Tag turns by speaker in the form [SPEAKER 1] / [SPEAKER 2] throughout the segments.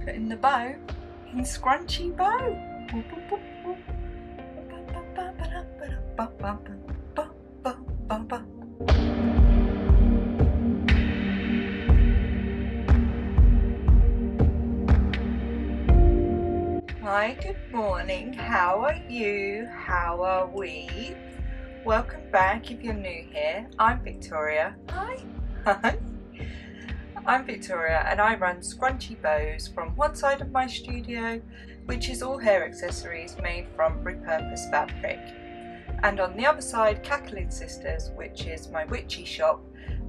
[SPEAKER 1] putting the bow in Scrunchy Bow. Hi, good morning. How are you? How are we? Welcome back if you're new here. I'm Victoria. Hi. Hi. I'm Victoria and I run Scrunchy Bows from one side of my studio, which is all hair accessories made from repurpose fabric, and on the other side Kack-A-Ling Sisters, which is my witchy shop,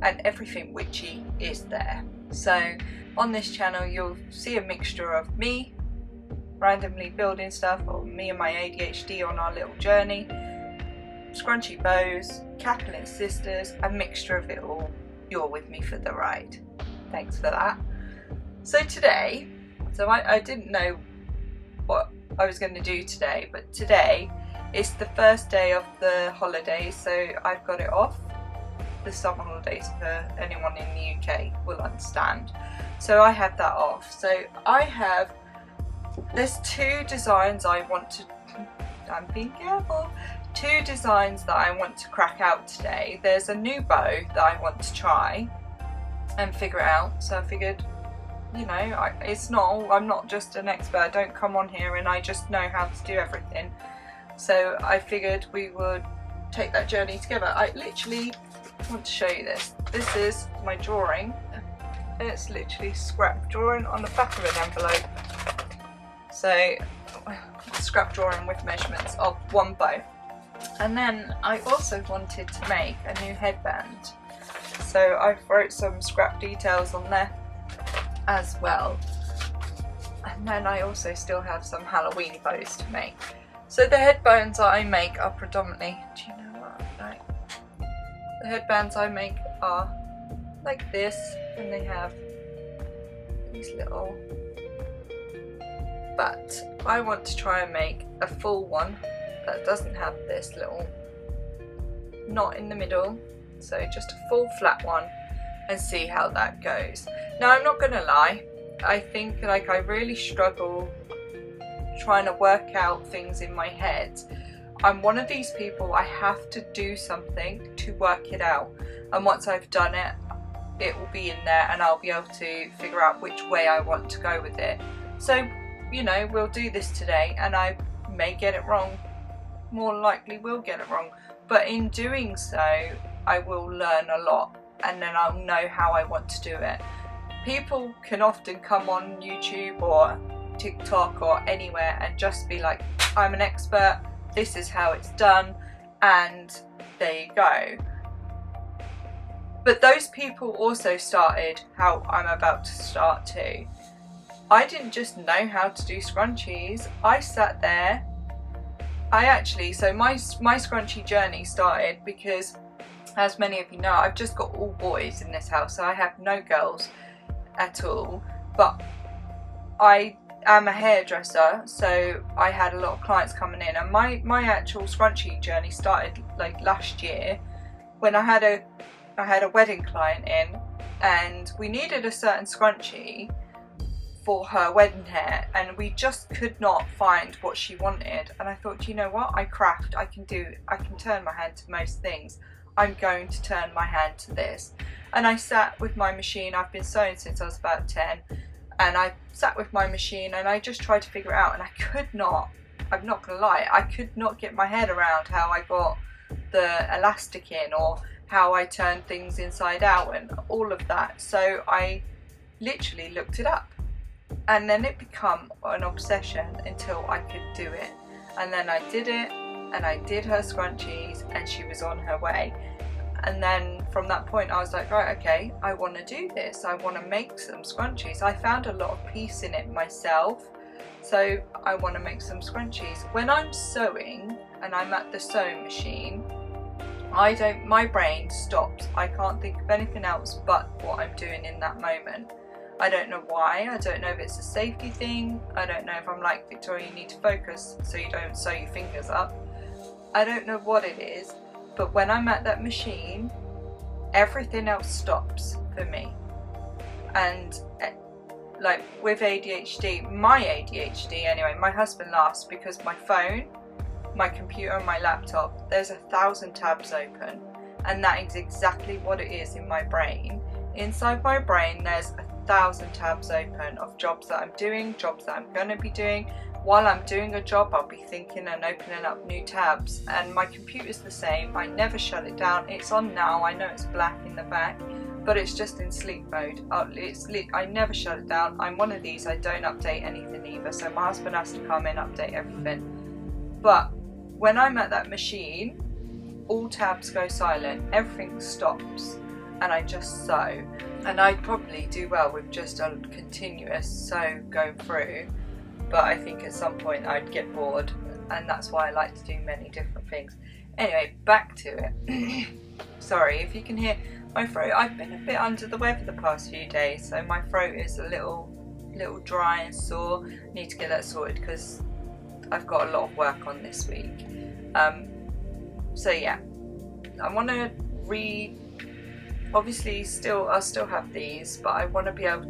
[SPEAKER 1] and everything witchy is there. So on this channel you'll see a mixture of me randomly building stuff, or me and my ADHD on our little journey, Scrunchy Bows, Kack-A-Ling Sisters, a mixture of it all. You're with me for the ride. Thanks for that. So today, I didn't know what I was going to do today, but today is the first day of the holidays, so I've got it off. The summer holidays, for anyone in the UK will understand. So I have that off. So there's two designs I want to, I'm being careful, two designs that I want to crack out today. There's a new bow that I want to try and figure out, so I figured, you know, I'm not just an expert. I don't come on here and I just know how to do everything, so I figured we would take that journey together. I literally want to show you this. This is my drawing. It's literally scrap drawing on the back of an envelope, so scrap drawing with measurements of one bow. And then I also wanted to make a new headband, so I wrote some scrap details on there as well. And then I also still have some Halloween bows to make. So the headbands that I make are predominantly, do you know what, like, the headbands I make are like this, and they have these little, but I want to try and make a full one that doesn't have this little knot in the middle, so just a full flat one, and see how that goes. Now I'm not gonna lie, I think I really struggle trying to work out things in my head. I'm one of these people, I have to do something to work it out, and once I've done it, it will be in there and I'll be able to figure out which way I want to go with it. So, you know, we'll do this today and I may get it wrong, more likely will get it wrong, but in doing so I will learn a lot, and then I'll know how I want to do it. People can often come on YouTube or TikTok or anywhere and just be like, I'm an expert, this is how it's done, and there you go. But those people also started how I'm about to start too. I didn't just know how to do scrunchies, I sat there. So my scrunchy journey started because, as many of you know, I've just got all boys in this house, so I have no girls at all. But I am a hairdresser, so I had a lot of clients coming in, and my actual scrunchy journey started like last year when I had a wedding client in, and we needed a certain scrunchie for her wedding hair, and we just could not find what she wanted. And I thought, you know what, I can turn my hand to most things. I'm going to turn my hand to this. And I sat with my machine. I've been sewing since I was about 10, and I sat with my machine and I just tried to figure it out, and I could not, I'm not gonna lie, I could not get my head around how I got the elastic in, or how I turned things inside out and all of that. So I literally looked it up, and then it became an obsession until I could do it. And then I did it, and I did her scrunchies, and she was on her way. And then from that point I was like, right, okay, I want to do this, I want to make some scrunchies. I found a lot of peace in it myself, so I want to make some scrunchies. When I'm sewing and I'm at the sewing machine, my brain stops. I can't think of anything else but what I'm doing in that moment. I don't know why. I don't know if it's a safety thing. I don't know if I'm like, Victoria, you need to focus so you don't sew your fingers up. I don't know what it is, but when I'm at that machine, everything else stops for me. And like with ADHD, my ADHD anyway, my husband laughs because my phone, my computer and my laptop, there's 1,000 tabs open, and that is exactly what it is in my brain. Inside my brain there's 1,000 tabs open of jobs that I'm doing, jobs that I'm going to be doing. While I'm doing a job, I'll be thinking and opening up new tabs, and my computer's the same. I never shut it down. It's on now. I know it's black in the back, but it's just in sleep mode. I never shut it down. I'm one of these, I don't update anything either, so my husband has to come in, update everything. But when I'm at that machine, all tabs go silent, everything stops, and I just sew. And I'd probably do well with just a continuous sew going through, but I think at some point I'd get bored, and that's why I like to do many different things. Anyway, back to it. Sorry if you can hear my throat. I've been a bit under the weather the past few days, so my throat is a little dry and sore. Need to get that sorted because I've got a lot of work on this week. So yeah, I want to read. Obviously, I'll still have these, but I want to be able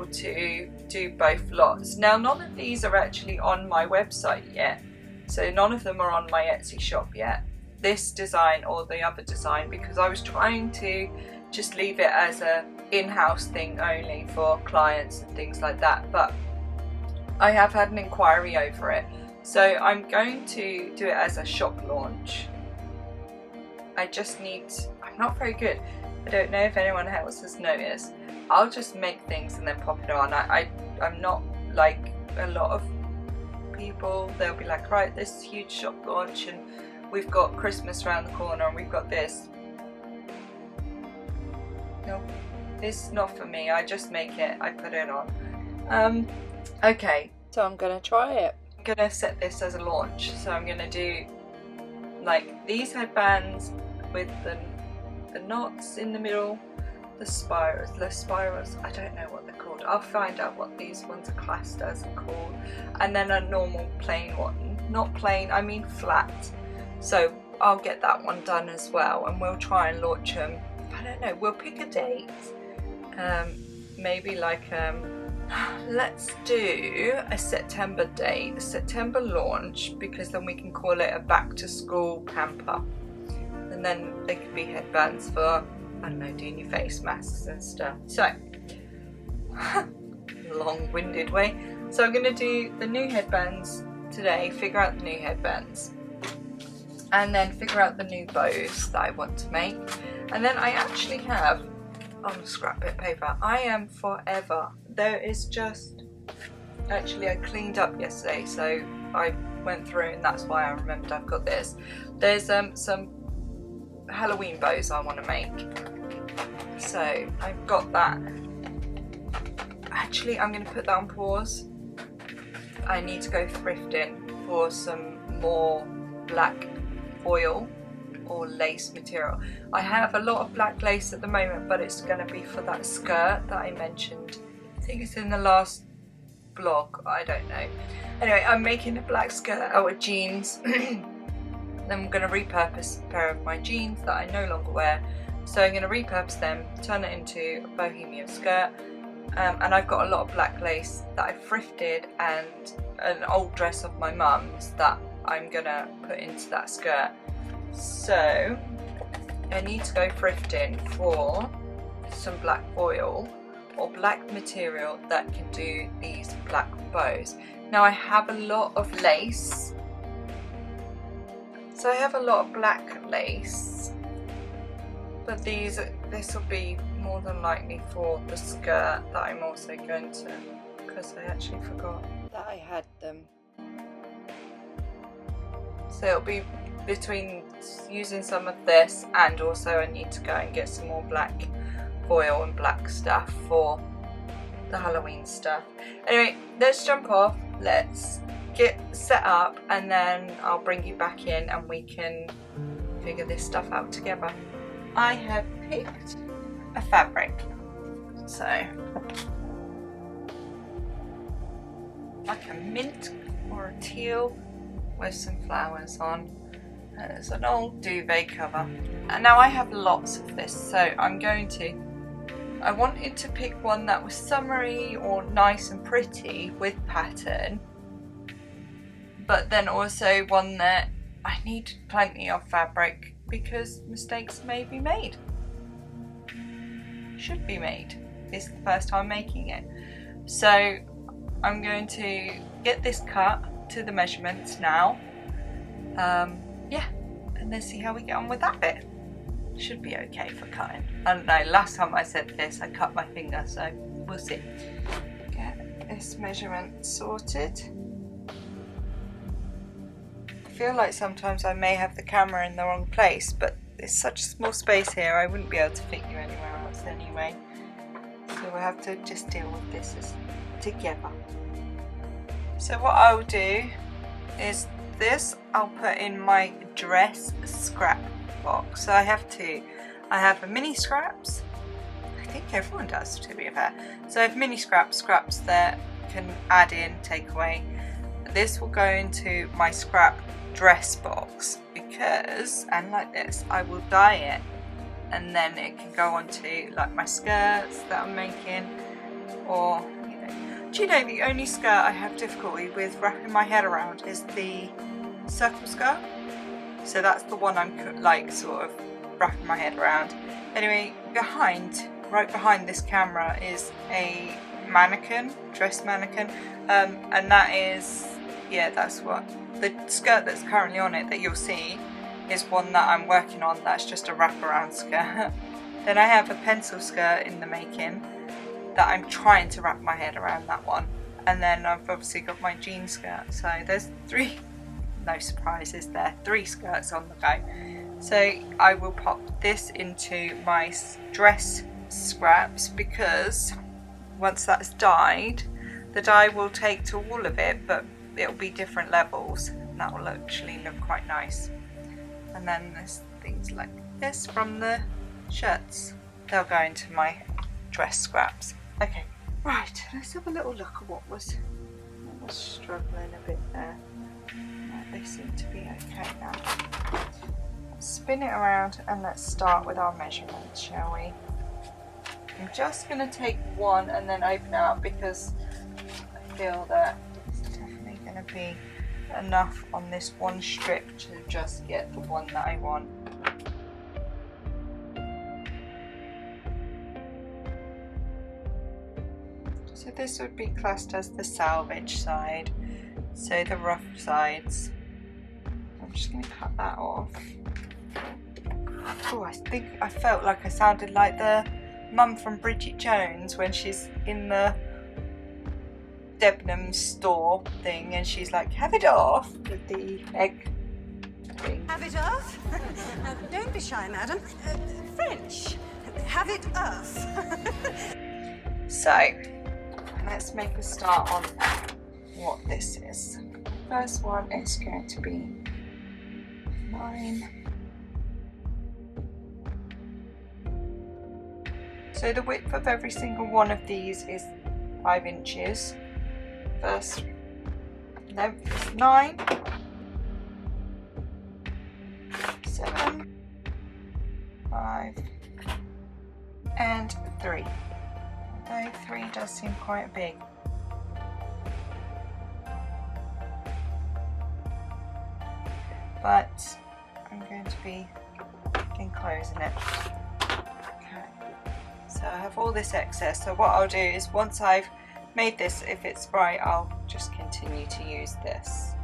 [SPEAKER 1] to do both lots. Now, none of these are actually on my website yet, so none of them are on my Etsy shop yet. This design or the other design, because I was trying to just leave it as a in-house thing only for clients and things like that, but I have had an inquiry over it, so I'm going to do it as a shop launch. I'm not very good. I don't know if anyone else has noticed. I'll just make things and then pop it on. I'm not like a lot of people. They'll be like, right, this huge shop launch and we've got Christmas around the corner and we've got this. No, it's not for me. I just make it, I put it on. Okay, so I'm gonna try it. I'm gonna set this as a launch. So I'm gonna do like these headbands with the knots in the middle, the spirals, I don't know what they're called. I'll find out what these ones are classed as and called. And then a normal plain one, not plain, I mean flat. So I'll get that one done as well, and we'll try and launch them. I don't know, we'll pick a date. Maybe like, let's do a September date, a September launch, because then we can call it a back to school hamper. And then they could be headbands for, I don't know, doing your face masks and stuff. So, long-winded way. So I'm going to do the new headbands today, figure out the new headbands, and then figure out the new bows that I want to make. And then I actually have, on scrap bit of paper, I am forever. There is just, actually I cleaned up yesterday, so I went through and that's why I remembered I've got this. There's some Halloween bows I want to make, so I've got that. Actually, I'm going to put that on pause. I need to go thrifting for some more black foil or lace material. I have a lot of black lace at the moment, but it's going to be for that skirt that I mentioned. I think it's in the last blog, I don't know. Anyway, I'm making a black skirt out of jeans. Then I'm going to repurpose a pair of my jeans that I no longer wear. So I'm going to repurpose them, turn it into a bohemian skirt. And I've got a lot of black lace that I thrifted and an old dress of my mum's that I'm going to put into that skirt. So I need to go thrifting for some black foil or black material that can do these black bows. Now I have a lot of lace. So I have a lot of black lace, but this will be more than likely for the skirt that I'm also going to, because I actually forgot that I had them. So it'll be between using some of this, and also I need to go and get some more black foil and black stuff for the Halloween stuff. Anyway, let's jump off, let's get set up, and then I'll bring you back in and we can figure this stuff out together. I have picked a fabric, so like a mint or a teal with some flowers on. There's an old duvet cover, and now I have lots of this, so I'm going to I wanted to pick one that was summery or nice and pretty with pattern, but then also one that I need plenty of fabric because mistakes may be made. Should be made. It's the first time making it. So I'm going to get this cut to the measurements now. Yeah, and then see how we get on with that bit. Should be okay for cutting. I don't know, last time I said this I cut my finger, so we'll see. Get this measurement sorted. I feel like sometimes I may have the camera in the wrong place, but there's such a small space here I wouldn't be able to fit you anywhere else anyway. So we'll have to just deal with this together. So what I'll do is this I'll put in my dress scrap box. So I have two. I have a mini scraps. I think everyone does, to be fair. So I have mini scraps that can add in, take away. This will go into my scrap dress box because, and like this, I will dye it and then it can go onto like my skirts that I'm making, or you know. Do you know the only skirt I have difficulty with wrapping my head around is the circle skirt? So that's the one I'm like sort of wrapping my head around. Anyway, right behind this camera is a mannequin, dress mannequin, and that is, yeah, that's what the skirt that's currently on it that you'll see is one that I'm working on. That's just a wraparound skirt. Then I have a pencil skirt in the making that I'm trying to wrap my head around, that one. And then I've obviously got my jean skirt. So there's three, no surprises there, 3 skirts on the go. So I will pop this into my dress scraps because once that's dyed, the dye will take to all of it, but it'll be different levels, and that will actually look quite nice. And then there's things like this from the shirts. They'll go into my dress scraps. Okay, right, let's have a little look at what was struggling a bit there. They seem to be okay now. Spin it around and let's start with our measurements, shall we? I'm just going to take one and then open it up because I feel that it's definitely going to be enough on this one strip to just get the one that I want. So this would be classed as the salvage side, so the rough sides. I'm just going to cut that off. Oh, I think I felt like I sounded like the mum from Bridget Jones when she's in the Debenhams store thing and she's like, have it off, with the egg thing.
[SPEAKER 2] Have it off? Don't be shy, madam. French. Have it off.
[SPEAKER 1] So, let's make a start on what this is. The first one is going to be 9. So the width of every single one of these is 5 inches. First length is 9, 7, 5, and 3. Although 3 does seem quite big. But I'm going to be enclosing it. So I have all this excess, so what I'll do is once I've made this, if it's right, I'll just continue to use this.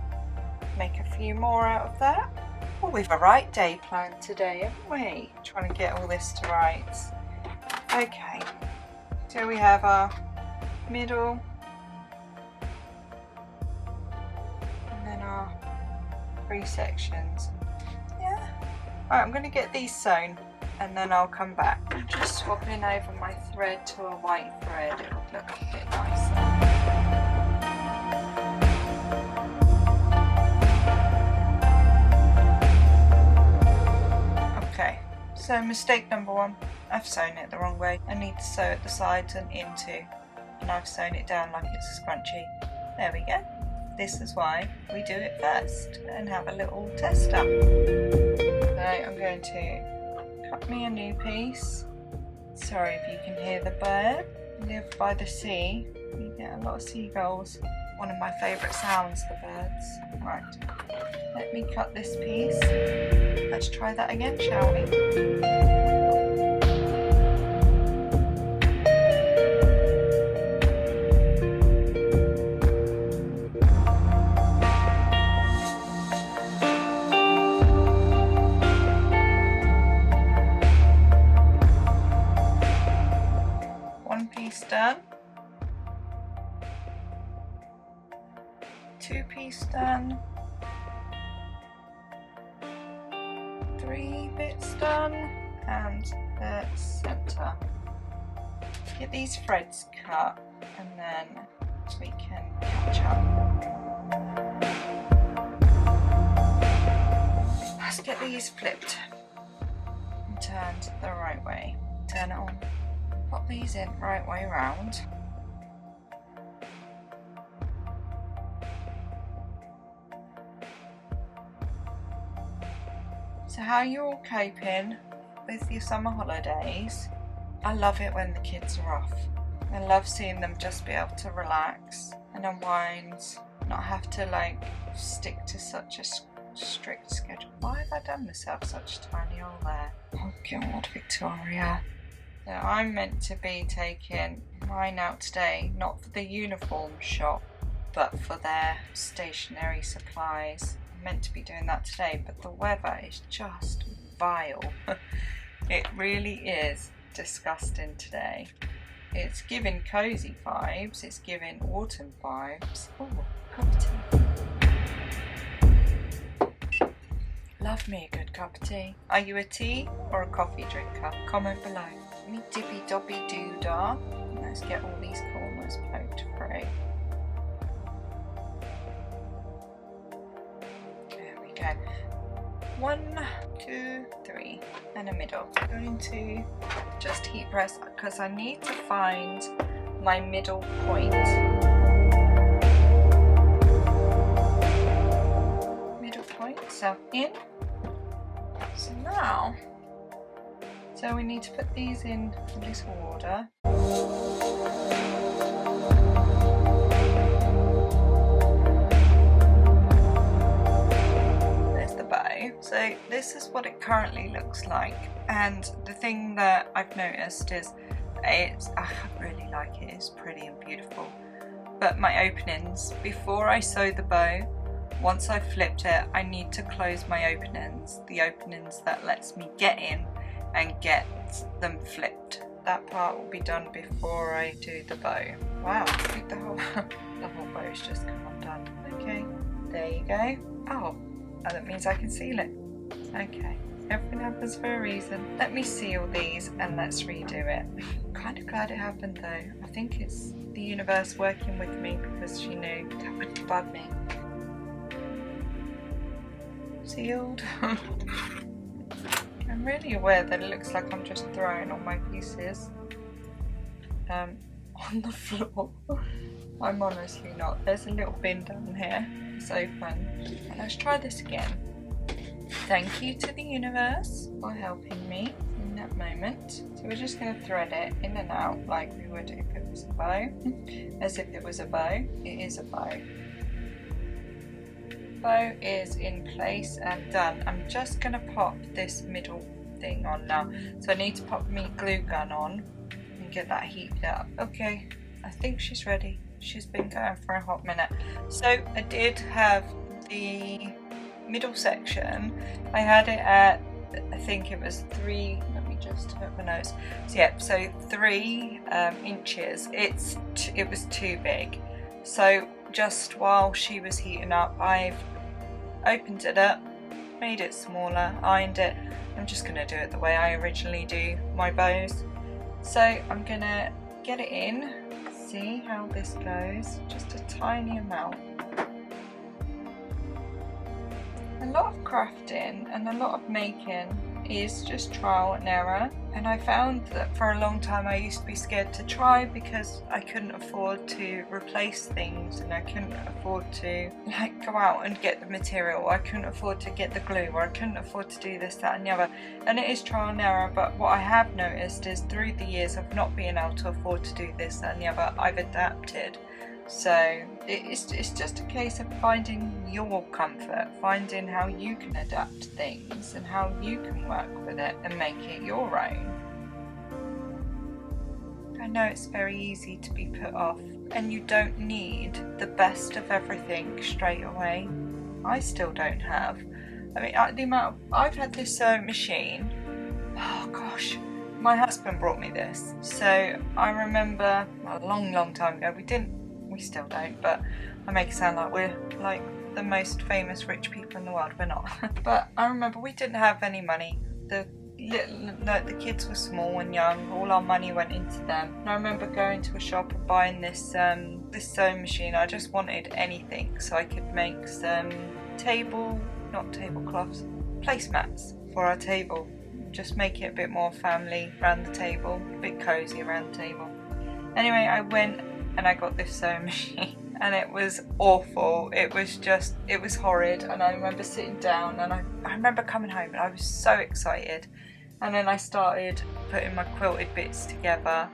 [SPEAKER 1] Make a few more out of that. Well, we've a right day planned today, haven't we? Trying to get all this to rights. Okay, so we have our middle, and then our 3 sections. Yeah. Alright, I'm going to get these sewn and then I'll come back. I'm just swapping over my thread to a white thread. It'll look a bit nicer. Okay, so mistake number 1. I've sewn it the wrong way. I need to sew at the sides and into, and I've sewn it down like it's a scrunchie. There we go. This is why we do it first and have a little test up. So I'm going to cut me a new piece Sorry if you can hear the bird. I live by the sea. You get a lot of seagulls. One of my favourite sounds, the birds. Right, let me cut this piece. Let's try that again, shall we? One piece done. 2 piece done. 3 bits done. And the centre. Get these threads cut and then we can catch up. Let's get these flipped and turned the right way. Turn it on. Pop these in right way round. So how are you all coping with your summer holidays? I love it when the kids are off. I love seeing them just be able to relax and unwind, not have to like stick to such a strict schedule. Why have I done myself such a tiny hole there? Oh God, Victoria. So I'm meant to be taking mine out today, not for the uniform shop, but for their stationery supplies. I'm meant to be doing that today, but the weather is just vile. It really is disgusting today. It's giving cozy vibes, it's giving autumn vibes. Oh, cup of tea. Love me a good cup of tea. Are you a tea or a coffee drinker? Comment below. Me dippy dobby doo-dah. Let's get all these corners poked through. There we go. 1, 2, 3, and a middle. I'm going to just heat press because I need to find my middle point. Middle point, so in. So now, so we need to put these in this order. So this is what it currently looks like, and the thing that I've noticed is I really like it, it's pretty and beautiful, but my openings, before I sew the bow, once I've flipped it, I need to close my openings, the openings that lets me get in and get them flipped. That part will be done before I do the bow. Wow, I think the whole bow's just come undone. Okay, there you go. Oh, that means I can seal it. Okay, everything happens for a reason. Let me seal these and let's redo it. I'm kind of glad it happened though. I think it's the universe working with me because she knew that wouldn't bug me. Sealed. I'm really aware that it looks like I'm just throwing all my pieces on the floor. I'm honestly not. There's a little bin down here. It's open. And let's try this again. Thank you to the universe for helping me in that moment. So we're just going to thread it in and out like we would if it was a bow. As if it was a bow. It is a bow. Bow is in place and done. I'm just going to pop this middle thing on now. So I need to pop my glue gun on and get that heated up. Okay, I think she's ready. She's been going for a hot minute. So I did have the middle section. I had it at, I think it was 3, let me just have my notes. So yeah, so 3 inches. It was too big. So just while she was heating up, I've opened it up, made it smaller, ironed it. I'm just going to do it the way I originally do my bows. So I'm going to get it in. See how this goes, just a tiny amount. A lot of crafting and a lot of making is just trial and error, and I found that for a long time I used to be scared to try because I couldn't afford to replace things, and I couldn't afford to like go out and get the material, or I couldn't afford to get the glue, or I couldn't afford to do this, that and the other. And it is trial and error, but what I have noticed is through the years of not being able to afford to do this, that and the other, I've adapted. So it's just a case of finding your comfort, finding how you can adapt things and how you can work with it and make it your own. I know it's very easy to be put off, and you don't need the best of everything straight away. I still don't have. I mean, the amount I've had this sewing machine, oh gosh, my husband brought me this. So I remember a long time ago, we still don't, but I make it sound like we're like the most famous rich people in the world. We're not. But I remember we didn't have any money. The kids were small and young. All our money went into them. And I remember going to a shop and buying this sewing machine. I just wanted anything so I could make some placemats for our table. Just make it a bit more family around the table, a bit cozy around the table. Anyway, I went and I got this sewing machine, and it was awful. It was horrid. And I remember sitting down, and I remember coming home and I was so excited. And then I started putting my quilted bits together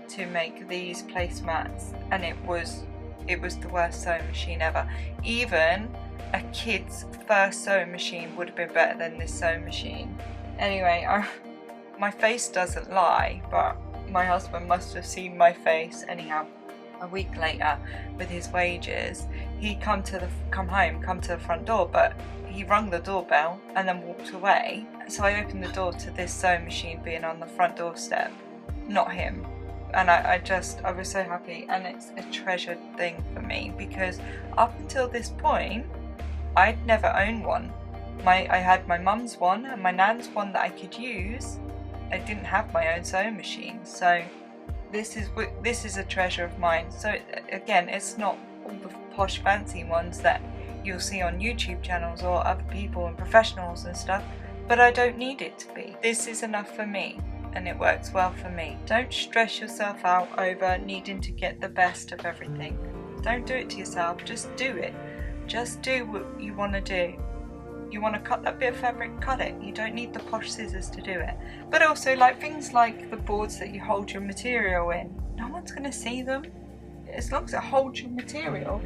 [SPEAKER 1] to make these placemats, and it was the worst sewing machine ever. Even a kid's first sewing machine would have been better than this sewing machine. Anyway, my face doesn't lie, but my husband must have seen my face. Anyhow, a week later, with his wages, he come to the front door, but he rung the doorbell and then walked away. So I opened the door to this sewing machine being on the front doorstep, not him. And I was so happy, and it's a treasured thing for me because up until this point, I'd never owned one. I had my mum's one and my nan's one that I could use. I didn't have my own sewing machine, so this is a treasure of mine. So again, it's not all the posh fancy ones that you'll see on YouTube channels or other people and professionals and stuff, but I don't need it to be. This is enough for me, and it works well for me. Don't stress yourself out over needing to get the best of everything. Don't do it to yourself, just do it. Just do what you want to do. You want to cut that bit of fabric, cut it. You don't need the posh scissors to do it. But also, like things like the boards that you hold your material in, no one's going to see them. As long as it holds your material.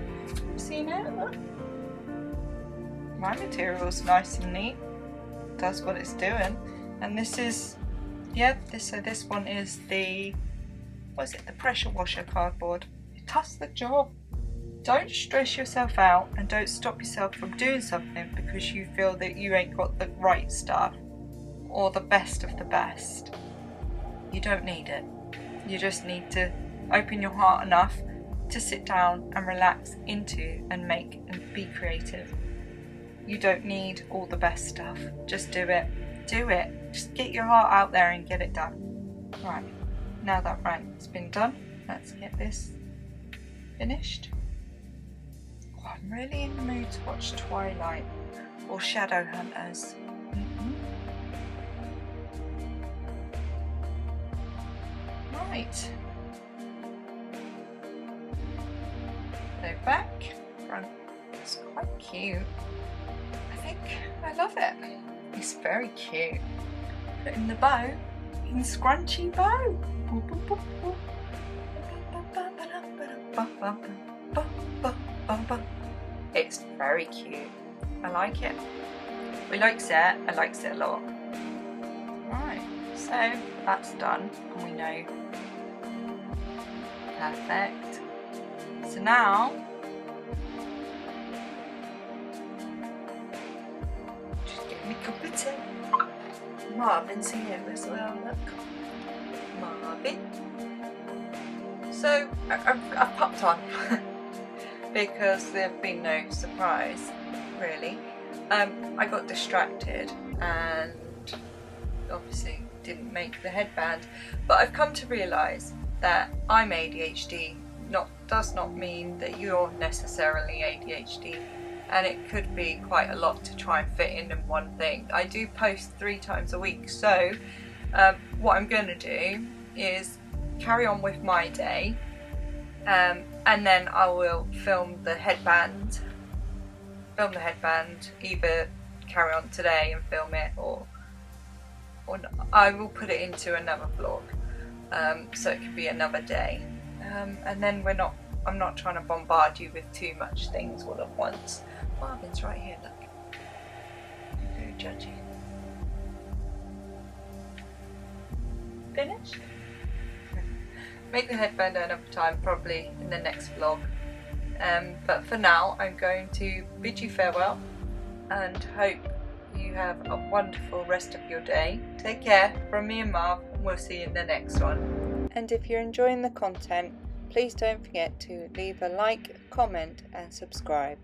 [SPEAKER 1] See now? My material's nice and neat. Does what it's doing. And this is, this one is the pressure washer cardboard. It does the job. Don't stress yourself out, and don't stop yourself from doing something because you feel that you ain't got the right stuff or the best of the best. You don't need it. You just need to open your heart enough to sit down and relax into and make and be creative. You don't need all the best stuff. Just do it. Do it. Just get your heart out there and get it done. Right, now that it's been done, let's get this finished. I'm really in the mood to watch Twilight or Shadowhunters. Right. So back, front. It's quite cute. I think I love it. It's very cute. Put in the bow in Scrunchy Bow. It's very cute. I like it. We likes it. I likes it a lot. Right, so that's done, and we know. Perfect. So now, just get me a cup of tea. Marvin's here as well. Look, Marvin. So I've popped on. Because there have been no surprise, really. I got distracted and obviously didn't make the headband, but I've come to realise that I'm ADHD does not mean that you're necessarily ADHD. and it could be quite a lot to try and fit in one thing. I do post 3 times a week, so what I'm going to do is carry on with my day, and then I will film the headband, either carry on today and film it, or I will put it into another vlog, so it could be another day, and then I'm not trying to bombard you with too much things all at once. Marvin's right here, look. Very judgy. Finished? Make the headband another time, probably in the next vlog. But for now, I'm going to bid you farewell and hope you have a wonderful rest of your day. Take care from me and Marv, and we'll see you in the next one. And if you're enjoying the content, please don't forget to leave a like, comment and subscribe.